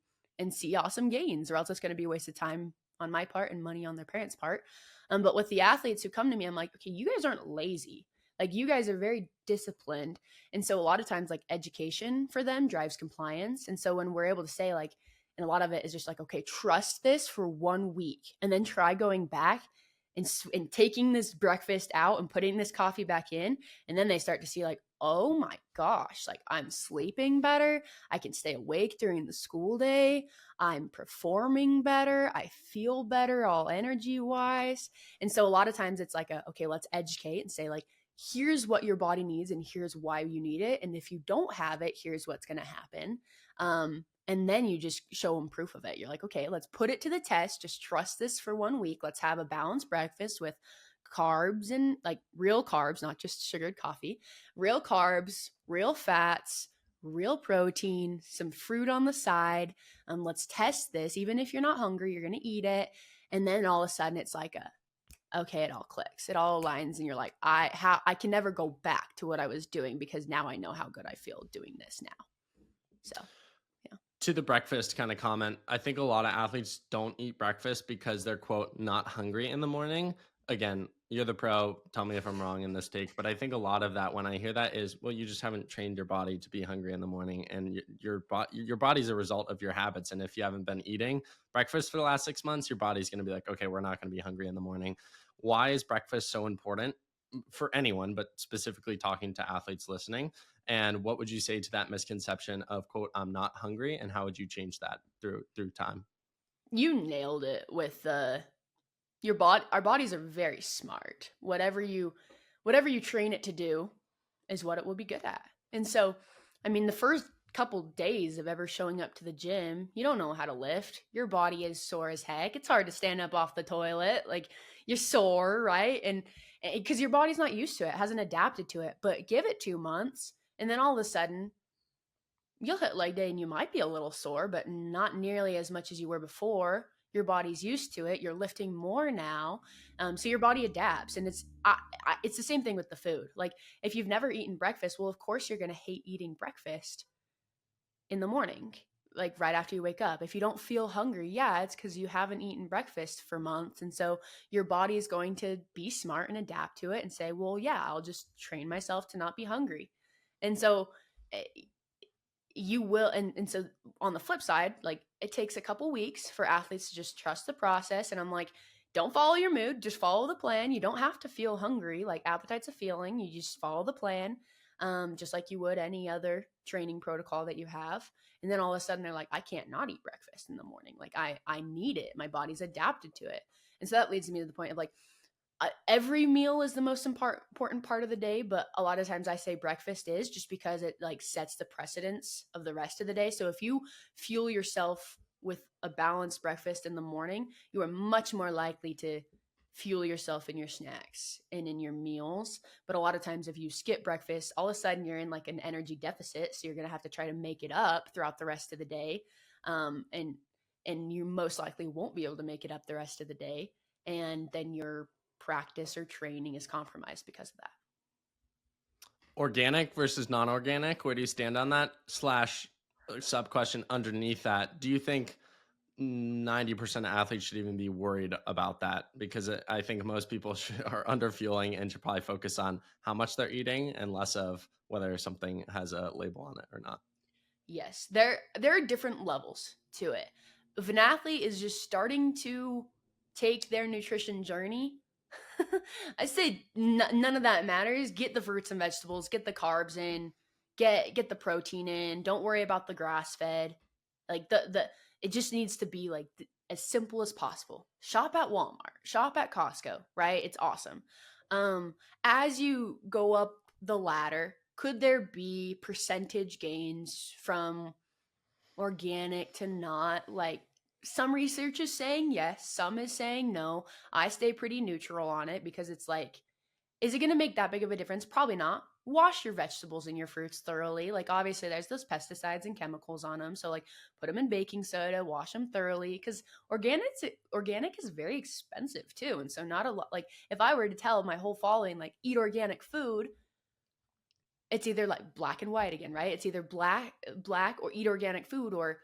Speaker 1: see awesome gains, or else it's going to be a waste of time on my part and money on their parents' part. But with the athletes who come to me, I'm like, okay, you guys aren't lazy. Like, you guys are very disciplined. And so a lot of times, like, education for them drives compliance. And so when we're able to say, like, and a lot of it is just like, okay, trust this for 1 week and then try going back and taking this breakfast out and putting this coffee back in. And then they start to see, like, oh my gosh, like, I'm sleeping better. I can stay awake during the school day. I'm performing better. I feel better all energy wise. And so a lot of times it's like, okay, let's educate and say, like, here's what your body needs and here's why you need it. And if you don't have it, here's what's going to happen. And then you just show them proof of it. You're like, okay, let's put it to the test. Just trust this for 1 week. Let's have a balanced breakfast with carbs, and like real carbs, not just sugared coffee, real carbs, real fats, real protein, some fruit on the side. Let's test this. Even if you're not hungry, you're going to eat it. And then all of a sudden it's like okay, it all clicks. It all aligns. And you're like, I can never go back to what I was doing, because now I know how good I feel doing this now. So
Speaker 2: To the breakfast kind of comment, I think a lot of athletes don't eat breakfast because they're, quote, not hungry in the morning. Again, you're the pro. Tell me if I'm wrong in this take, but I think a lot of that, when I hear that, is, well, you just haven't trained your body to be hungry in the morning, and your body's a result of your habits. And if you haven't been eating breakfast for the last 6 months, your body's going to be like, okay, we're not going to be hungry in the morning. Why is breakfast so important for anyone, but specifically talking to athletes listening? And what would you say to that misconception of, quote, I'm not hungry, and how would you change that through time?
Speaker 1: you nailed it with your body. Our bodies are very smart. Whatever you train it to do, is what it will be good at. And so, I mean, the first couple days of ever showing up to the gym, you don't know how to lift. Your body is sore as heck. It's hard to stand up off the toilet. Like, you're sore, right? And because your body's not used to it, hasn't adapted to it. But give it 2 months, and then all of a sudden, you'll hit leg day and you might be a little sore, but not nearly as much as you were before. Your body's used to it. You're lifting more now, so your body adapts. And it's the same thing with the food. Like, if you've never eaten breakfast, well, of course you're going to hate eating breakfast in the morning, like right after you wake up. If you don't feel hungry, yeah, it's because you haven't eaten breakfast for months. And so your body is going to be smart and adapt to it and say, well, yeah, I'll just train myself to not be hungry. And so you will, and so on the flip side, like, it takes a couple weeks for athletes to just trust the process. And I'm like, don't follow your mood, just follow the plan. You don't have to feel hungry. Like, appetite's a feeling. You just follow the plan, just like you would any other training protocol that you have. And then all of a sudden they're like, I can't not eat breakfast in the morning. Like, I need it. My body's adapted to it. And so that leads me to the point of like, every meal is the most important part of the day, but a lot of times I say breakfast is, just because it like sets the precedence of the rest of the day. So if you fuel yourself with a balanced breakfast in the morning, you are much more likely to fuel yourself in your snacks and in your meals. But a lot of times if you skip breakfast, all of a sudden you're in like an energy deficit, so you're going to have to try to make it up throughout the rest of the day. And you most likely won't be able to make it up the rest of the day, and then your practice or training is compromised because of that.
Speaker 2: Organic versus non-organic, where do you stand on that? Slash sub question underneath that, do you think 90% of athletes should even be worried about that? Because I think most people are under fueling and should probably focus on how much they're eating and less of whether something has a label on it or not.
Speaker 1: Yes, there are different levels to it. If an athlete is just starting to take their nutrition journey, I say none of that matters. Get the fruits and vegetables, get the carbs in, get the protein in. Don't worry about the grass fed. Like, the it just needs to be like as simple as possible. Shop at Walmart, shop at Costco, right? It's awesome. As you go up the ladder, could there be percentage gains from organic to not? Like, some research is saying yes, some is saying no. I stay pretty neutral on it because it's like, is it going to make that big of a difference? Probably not. Wash your vegetables and your fruits thoroughly. Like, obviously there's those pesticides and chemicals on them, so like, put them in baking soda, wash them thoroughly, because organic is very expensive too. And so not a lot, like, if I were to tell my whole following like, eat organic food, it's either like black and white again, right? It's either black or eat organic food, or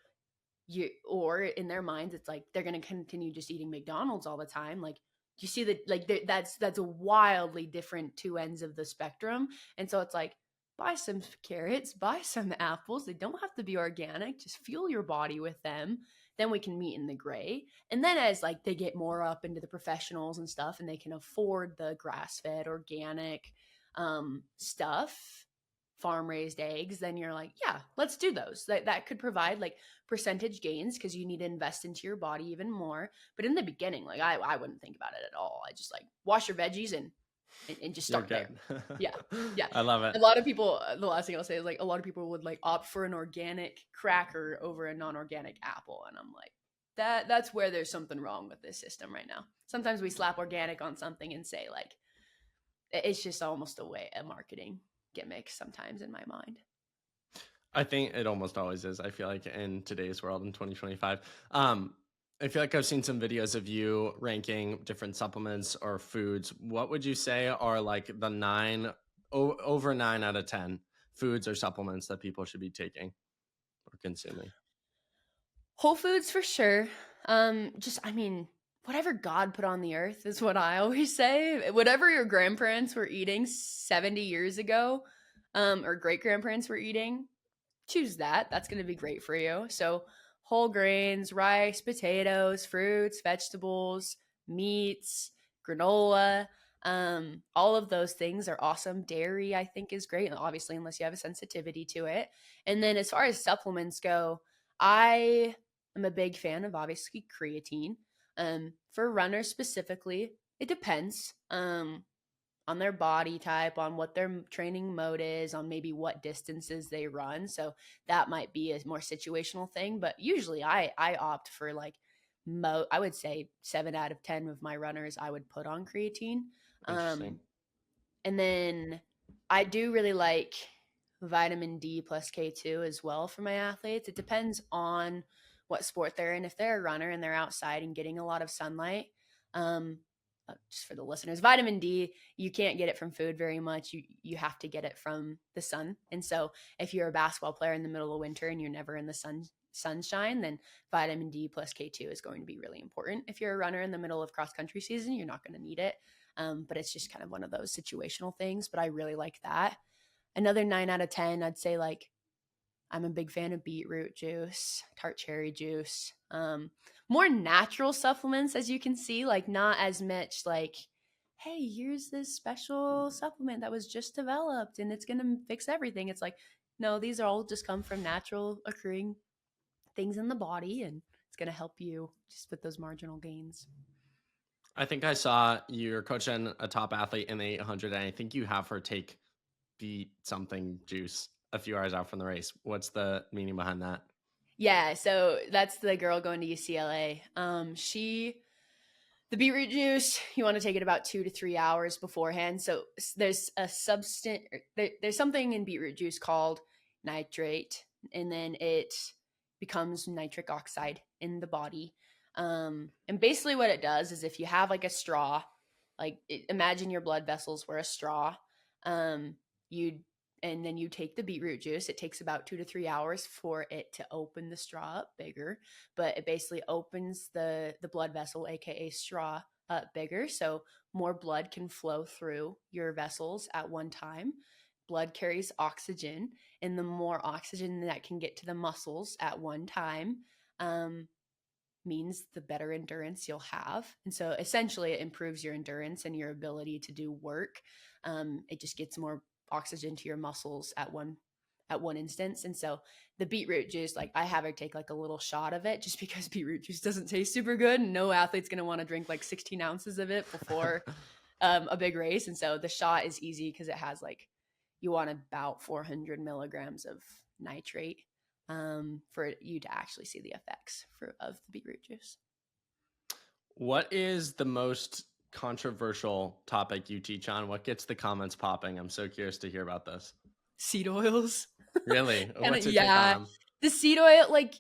Speaker 1: in their minds it's like they're going to continue just eating McDonald's all the time. Like, you see that, like, that's a wildly different two ends of the spectrum. And so it's like, buy some carrots, buy some apples. They don't have to be organic. Just fuel your body with them. Then we can meet in the gray. And then as like they get more up into the professionals and stuff, and they can afford the grass-fed organic stuff, farm raised eggs, then you're like, yeah, let's do those. That could provide like percentage gains, because you need to invest into your body even more. But in the beginning, like, I wouldn't think about it at all. I just like, wash your veggies and just start there. Yeah.
Speaker 2: I love it.
Speaker 1: A lot of people, the last thing I'll say is like, a lot of people would like opt for an organic cracker over a non-organic apple. And I'm like, that's where there's something wrong with this system right now. Sometimes we slap organic on something and say like, it's just almost a marketing gimmick sometimes in my mind.
Speaker 2: I think it almost always is. I feel like in today's world in 2025, I feel like I've seen some videos of you ranking different supplements or foods. What would you say are like the over 9 out of 10 foods or supplements that people should be taking or consuming?
Speaker 1: Whole foods for sure. I mean, whatever God put on the earth is what I always say. Whatever your grandparents were eating 70 years ago, or great grandparents were eating, choose that. That's going to be great for you. So whole grains, rice, potatoes, fruits, vegetables, meats, granola, all of those things are awesome. Dairy, I think, is great, obviously, unless you have a sensitivity to it. And then as far as supplements go, I am a big fan of, obviously, creatine. For runners specifically, it depends. on their body type, on what their training mode is, on maybe what distances they run. So that might be a more situational thing. But usually I opt for like I would say 7 out of 10 of my runners I would put on creatine.
Speaker 2: Interesting.
Speaker 1: Um, and then I do really like vitamin D plus K2 as well for my athletes. It depends on what sport they're in. If they're a runner and they're outside and getting a lot of sunlight, um, just for the listeners, vitamin D, you can't get it from food very much. You have to get it from the sun. And so if you're a basketball player in the middle of winter and you're never in the sunshine, then vitamin D plus K2 is going to be really important. If you're a runner in the middle of cross country season, you're not going to need it. But it's just kind of one of those situational things. But I really like that. Another 9 out of 10, I'd say like I'm a big fan of beetroot juice, tart cherry juice, more natural supplements, as you can see, like not as much like, hey, here's this special supplement that was just developed and it's going to fix everything. It's like, no, these are all just come from natural occurring things in the body and it's going to help you just with those marginal gains.
Speaker 2: I think I saw you're coaching a top athlete in the 800, and I think you have her take beet something juice a few hours out from the race. What's the meaning behind that?
Speaker 1: Yeah, so that's the girl going to UCLA. The beetroot juice, you want to take it about 2 to 3 hours beforehand. So there's a substance, there's something in beetroot juice called nitrate, and then it becomes nitric oxide in the body. And basically, what it does is if you have like a straw, imagine your blood vessels were a straw, um, you and then you take the beetroot juice. It takes about 2 to 3 hours for it to open the straw up bigger, but it basically opens the blood vessel, aka straw, up bigger, so more blood can flow through your vessels at one time. Blood carries oxygen, and the more oxygen that can get to the muscles at one time, means the better endurance you'll have. And so essentially it improves your endurance and your ability to do work. It just gets more oxygen to your muscles at one instance. And so the beetroot juice, like I have her take like a little shot of it just because beetroot juice doesn't taste super good and no athlete's going to want to drink like 16 ounces of it before a big race. And so the shot is easy because it has like, you want about 400 milligrams of nitrate for you to actually see the effects of the beetroot juice.
Speaker 2: What is the most controversial topic you teach on? What gets the comments popping? I'm so curious to hear about this.
Speaker 1: Seed oils.
Speaker 2: Really? What's your take
Speaker 1: Yeah.
Speaker 2: on them?
Speaker 1: The seed oil, like,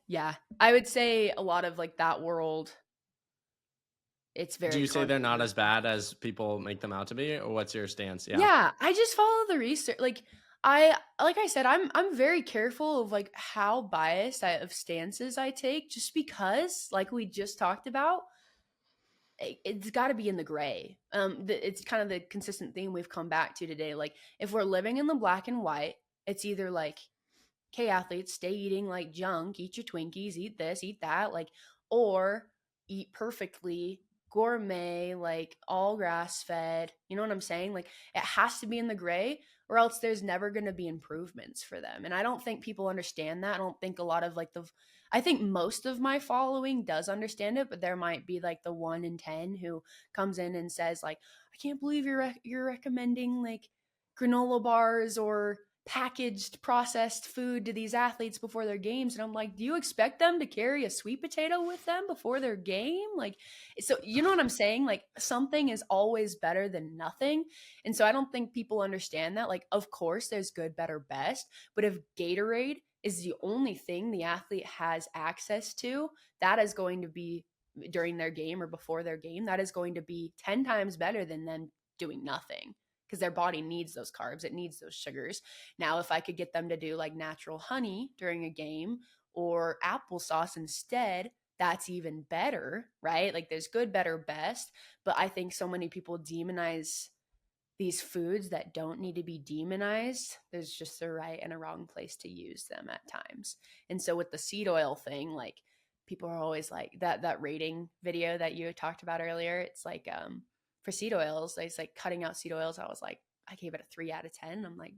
Speaker 1: yeah, I would say a lot of like that world. It's very.
Speaker 2: Do you say they're not as bad as people make them out to be, or what's your stance?
Speaker 1: Yeah, I just follow the research. Like I said, I'm very careful of like how biased of stances I take, just because, like we just talked about, it's got to be in the gray. It's kind of the consistent theme we've come back to today. Like if we're living in the black and white, it's either like, okay, athletes, stay eating like junk, eat your Twinkies, eat this, eat that, like, or eat perfectly gourmet, like all grass fed. You know what I'm saying? Like it has to be in the gray, or else there's never going to be improvements for them. And I don't think people understand that. I don't think a lot of I think most of my following does understand it, but there might be like the 1 in 10 who comes in and says like, I can't believe you're recommending like granola bars or packaged processed food to these athletes before their games. And I'm like, do you expect them to carry a sweet potato with them before their game? Like, so you know what I'm saying? Like something is always better than nothing. And so I don't think people understand that. Like, of course there's good, better, best, but if Gatorade is the only thing the athlete has access to, that is going to be during their game or before their game, that is going to be 10 times better than them doing nothing, because their body needs those carbs, it needs those sugars. Now, if I could get them to do like natural honey during a game or applesauce instead, that's even better, right? Like there's good, better, best. But I think so many people demonize these foods that don't need to be demonized. There's just a right and a wrong place to use them at times. And so with the seed oil thing, like people are always like that rating video that you talked about earlier. It's like, for seed oils, it's like cutting out seed oils. I was like, I gave it a 3 out of 10. I'm like,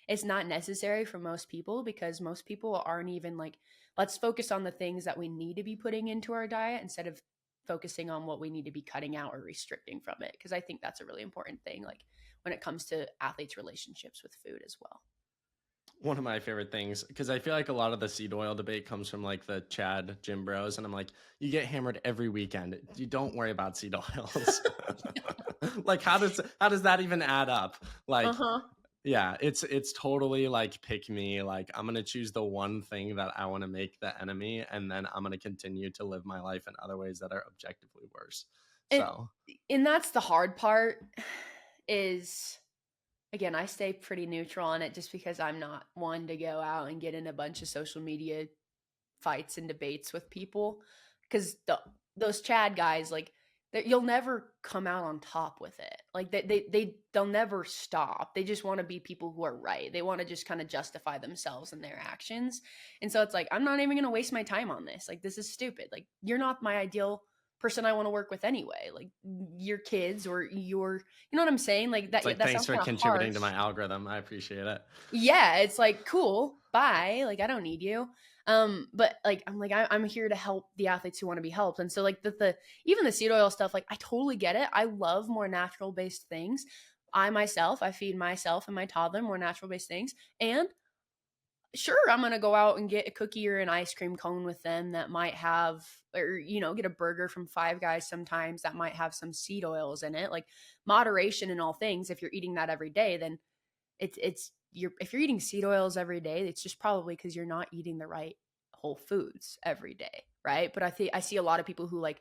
Speaker 1: it's not necessary for most people, because most people aren't even like, let's focus on the things that we need to be putting into our diet instead of focusing on what we need to be cutting out or restricting from it. Cause I think that's a really important thing. Like when it comes to athletes' relationships with food as well.
Speaker 2: One of my favorite things, because I feel like a lot of the seed oil debate comes from like the Chad gym bros, and I'm like, you get hammered every weekend. You don't worry about seed oils. Like, how does that even add up? Like, yeah, it's totally like pick me. Like, I'm gonna choose the one thing that I want to make the enemy, and then I'm gonna continue to live my life in other ways that are objectively worse.
Speaker 1: And
Speaker 2: So
Speaker 1: and that's the hard part is, again, I stay pretty neutral on it just because I'm not one to go out and get in a bunch of social media fights and debates with people. Because those Chad guys, like, you'll never come out on top with it. Like they'll never stop. They just want to be people who are right. They want to just kind of justify themselves and their actions. And so it's like, I'm not even going to waste my time on this. Like, this is stupid. Like, you're not my ideal person I want to work with anyway. Like, your kids or you know what I'm saying? Like that.
Speaker 2: it's like,
Speaker 1: That
Speaker 2: thanks
Speaker 1: sounds
Speaker 2: for
Speaker 1: kind of
Speaker 2: contributing
Speaker 1: harsh.
Speaker 2: to my algorithm. I appreciate it.
Speaker 1: Yeah, it's like, cool, bye. Like, I don't need you. But like, I'm here to help the athletes who want to be helped. And so like the even the seed oil stuff, like I totally get it. I love more natural based things. I feed myself and my toddler more natural based things. And sure, I'm going to go out and get a cookie or an ice cream cone with them that might have, or, get a burger from Five Guys sometimes that might have some seed oils in it. Like, moderation in all things. If you're eating that every day, then if you're eating seed oils every day, it's just probably because you're not eating the right whole foods every day, right? But I see a lot of people who are like,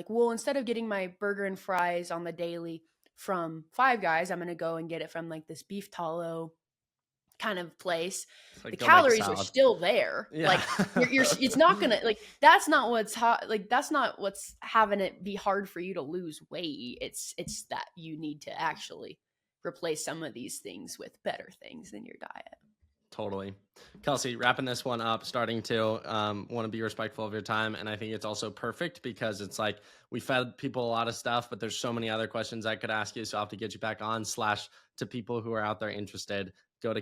Speaker 1: well, instead of getting my burger and fries on the daily from Five Guys, I'm gonna go and get it from like this beef tallow kind of place.
Speaker 2: It's like,
Speaker 1: The
Speaker 2: go make a
Speaker 1: calories are
Speaker 2: salad.
Speaker 1: still there.
Speaker 2: Yeah.
Speaker 1: Like you're it's not gonna, like, that's not what's hot. Like, that's not what's having it be hard for you to lose weight. It's that you need to actually replace some of these things with better things in your diet.
Speaker 2: Totally. Kelsey, wrapping this one up, starting to want to be respectful of your time. And I think it's also perfect because it's like we fed people a lot of stuff, but there's so many other questions I could ask you. So I'll have to get you back on. / to people who are out there interested, go to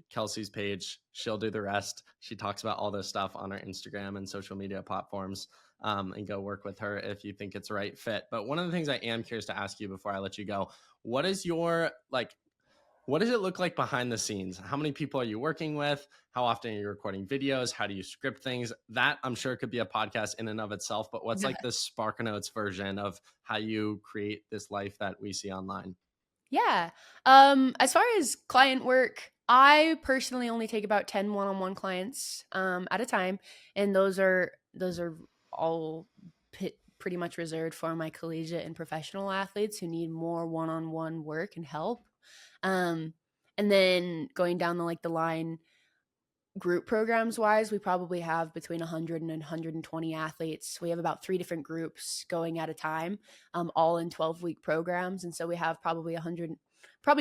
Speaker 2: Kelsey's page. She'll do the rest. She talks about all this stuff on her Instagram and social media platforms, and go work with her if you think it's the right fit. But one of the things I am curious to ask you before I let you go, what does it look like behind the scenes? How many people are you working with? How often are you recording videos? How do you script things? That I'm sure could be a podcast in and of itself, but what's like the Spark Notes version of how you create this life that we see online?
Speaker 1: Yeah. As far as client work, I personally only take about 10 one-on-one clients at a time, and those are all pretty much reserved for my collegiate and professional athletes who need more one-on-one work and help. And then going down the line, group programs wise, we probably have between 100 and 120 athletes. We have about 3 different groups going at a time, all in 12-week programs. And so we have probably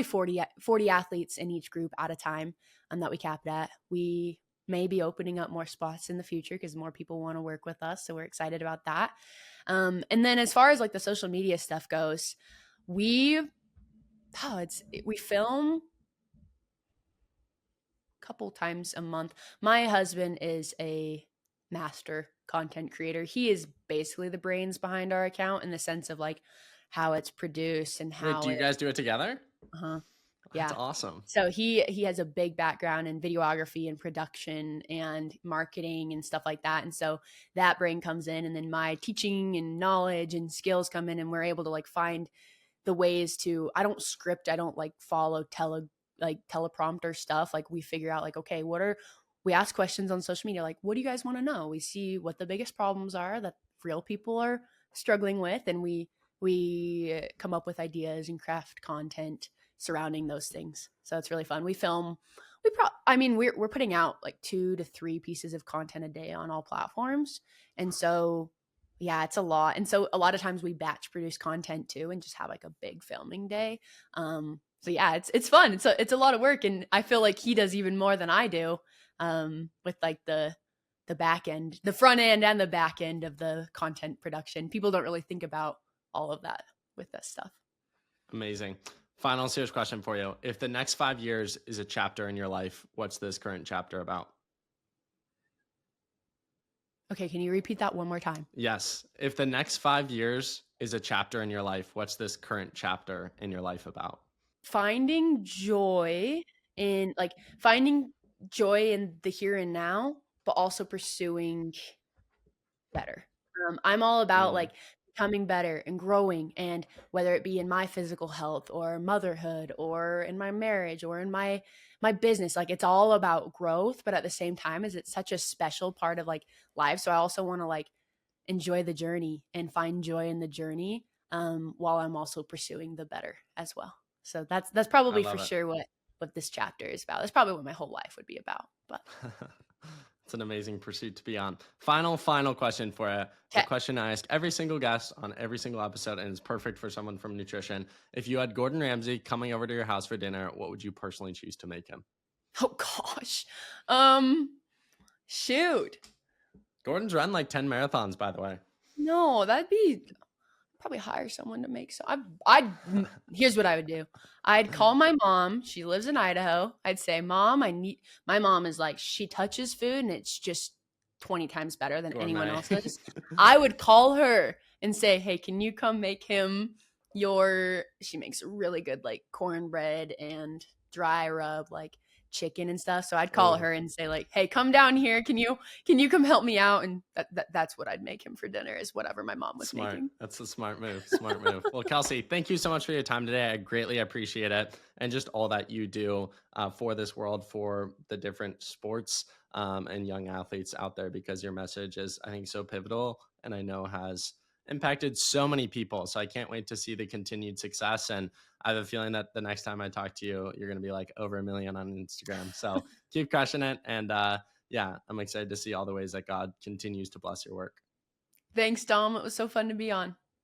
Speaker 1: 40 athletes in each group at a time, that we cap it at. We may be opening up more spots in the future because more people want to work with us. So we're excited about that. And then as far as like the social media stuff goes, we film couple times a month. My husband is a master content creator. He is basically the brains behind our account in the sense of like how it's produced and how
Speaker 2: do you guys do it together?
Speaker 1: Yeah.
Speaker 2: That's awesome.
Speaker 1: So he has a big background in videography and production and marketing and stuff like that. And so that brain comes in, and then my teaching and knowledge and skills come in, and we're able to like find the ways to, I don't script, I don't like follow teleprompter stuff. Like we figure out like, okay, we ask questions on social media, like, what do you guys want to know? We see what the biggest problems are that real people are struggling with, and we come up with ideas and craft content surrounding those things. So it's really fun. We're putting out like 2 to 3 pieces of content a day on all platforms. And so yeah, it's a lot. And so a lot of times we batch produce content too and just have like a big filming day. So yeah, it's fun. It's a lot of work, and I feel like he does even more than I do, with like the back end, the front end and the back end of the content production. People don't really think about all of that with this stuff.
Speaker 2: Amazing. Final serious question for you. If the next 5 years is a chapter in your life, what's this current chapter about?
Speaker 1: Okay, can you repeat that one more time?
Speaker 2: Yes. If the next 5 years is a chapter in your life, what's this current chapter in your life about?
Speaker 1: Finding joy in like finding joy in the here and now, but also pursuing better. I'm all about
Speaker 2: Mm,
Speaker 1: like becoming better and growing, and whether it be in my physical health or motherhood or in my marriage or in my business, like it's all about growth, but at the same time is it's such a special part of like life. So I also want to like enjoy the journey and find joy in the journey, while I'm also pursuing the better as well. So that's
Speaker 2: I
Speaker 1: probably for
Speaker 2: love it.
Speaker 1: sure what this chapter is about. That's probably what my whole life would be about. But
Speaker 2: It's an amazing pursuit to be on. Final question for you. It's a
Speaker 1: okay.
Speaker 2: question I ask every single guest on every single episode, and it's perfect for someone from nutrition. If you had Gordon Ramsay coming over to your house for dinner, what would you personally choose to make him?
Speaker 1: Oh gosh. Um Shoot.
Speaker 2: Gordon's run like 10 marathons, by the way.
Speaker 1: No, that'd be probably hire someone to make so I'd here's what I would do. I'd call my mom. She lives in Idaho. I'd say, "Mom, I need." My mom is like, she touches food and it's just 20 times better than anyone
Speaker 2: Gourmet.
Speaker 1: else's. I would call her and say, "Hey, can you come make him your?" She makes really good like cornbread and dry rub like chicken and stuff. So I'd call
Speaker 2: Oh,
Speaker 1: her and say like, "Hey, come down here. Can you come help me out?" And that's what I'd make him for dinner, is whatever my mom was
Speaker 2: smart.
Speaker 1: making.
Speaker 2: That's a smart move. Smart move. Well, Kelsey, thank you so much for your time today. I greatly appreciate it. And just all that you do for this world, for the different sports and young athletes out there, because your message is, I think, so pivotal and I know has impacted so many people. So I can't wait to see the continued success. And I have a feeling that the next time I talk to you, you're going to be like over 1 million on Instagram. So keep crushing it. And yeah, I'm excited to see all the ways that God continues to bless your work.
Speaker 1: Thanks, Dom. It was so fun to be on.